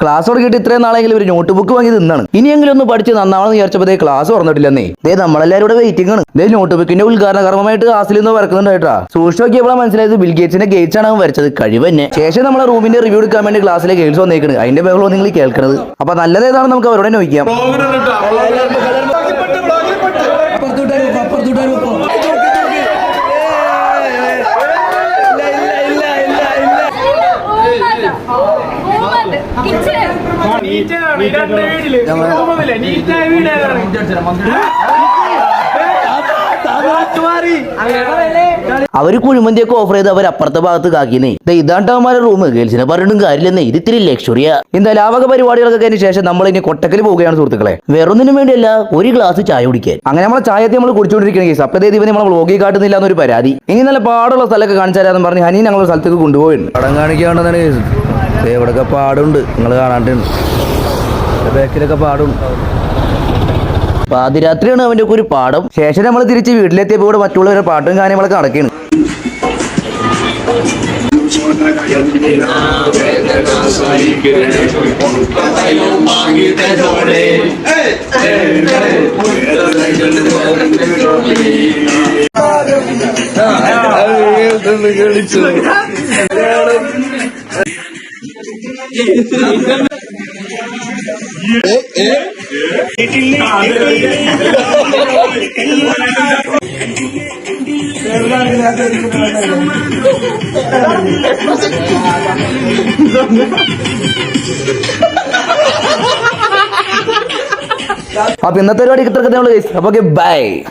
Class തുടങ്ങിയിട്ട് ഇത്രയും നാളെങ്കിലും ഒരു നോട്ട് ബുക്ക് വാങ്ങി നിന്നാണ്. ഇനിയെങ്കിലും ഒന്ന് പഠിച്ച് നന്നാവെന്ന് വിചാരിച്ചപ്പോൾ ക്ലാസ് തുറന്നിട്ടില്ലെന്നേ. നമ്മളെല്ലാവരും ഇവിടെ വെയിറ്റിംഗ് ആണ്. നോട്ട് ബുക്കിന്റെ ഉദ്ഘാടന കർമ്മമായിട്ട് ക്ലാസ്സിൽ നിന്ന് വരക്കുന്നുണ്ടായിട്ടാ. സൂക്ഷിച്ച് നോക്കിയപ്പോഴാണ് മനസ്സിലായത് ബിൽ ഗേറ്റ്സിന്റെ ഗേറ്റ്സ് ആണ് അവൻ വരച്ചത്. കഴിവ് തന്നെ. ശേഷം നമ്മളെ റൂമിന്റെ റിവ്യൂ എടുക്കാൻ വേണ്ടി ക്ലാസ്സിലെ ഗേൾസ് വന്നേക്കുന്നത്. അതിന്റെ ബഹളം നിങ്ങൾ കേൾക്കുന്നത്. അപ്പൊ നല്ലതേതാണ് നമുക്ക് അവരോട് നോക്കാം. അവര് കുഴിമന്തിയൊക്കെ ഓഫർ ചെയ്ത് അവർ അപ്പുറത്തെ ഭാഗത്ത് കാക്കിന്നേ. ഇതാണ്ടവന്മാരുടെ റൂം. ഗേൾസിനെ പറഞ്ഞിട്ടും കാര്യമില്ലെന്നേ. ഇത് ഇത്തിരി ലക്ഷറിയാ. എന്തായാലും ആ വക പരിപാടികളൊക്കെ കഴിഞ്ഞ ശേഷം നമ്മൾ ഇനി കൊട്ടക്കൽ പോവുകയാണ് സുഹൃത്തുക്കളെ. വേറൊന്നിനും വേണ്ടിയല്ല, ഒരു ഗ്ലാസ് ചായ കുടിക്കാൻ. അങ്ങനെ നമ്മളെ ചായത്തെ നമ്മൾ കുടിച്ചുകൊണ്ടിരിക്കുന്ന കേസ് അപ്പതേ ദിവസം നമ്മൾ വ്ലോഗിൽ കാട്ടുന്നില്ല എന്നൊരു പരാതി. ഇനി നല്ല പാടുള്ള സ്ഥലമൊക്കെ കാണിച്ചു തരാമെന്ന് പറഞ്ഞ് ഹനി ഞങ്ങൾ സ്ഥലത്തേക്ക് കൊണ്ടുപോയിട്ടുണ്ട്. പടം കാണിക്കാണ്ടെന്നാണ് കേസ്. ഇവിടെയൊക്കെ പാടുണ്ട്, നിങ്ങൾ കാണാണ്ടുണ്ട്. ബാക്കിലൊക്കെ പാടുണ്ട്. പാതിരാത്രിയാണ് അവന്റെ ഒക്കെ ഒരു പാഠം. ശേഷം നമ്മൾ തിരിച്ച് വീട്ടിലെത്തിയപ്പോൾ ഇവിടെ മറ്റുള്ളവരുടെ പാട്ടും കാര്യങ്ങളൊക്കെ നടക്കുകയാണ്. അപ്പൊ ഇന്നത്തെ പരിപാടി ഇത്രയൊക്കെ. അപ്പൊ ബൈ.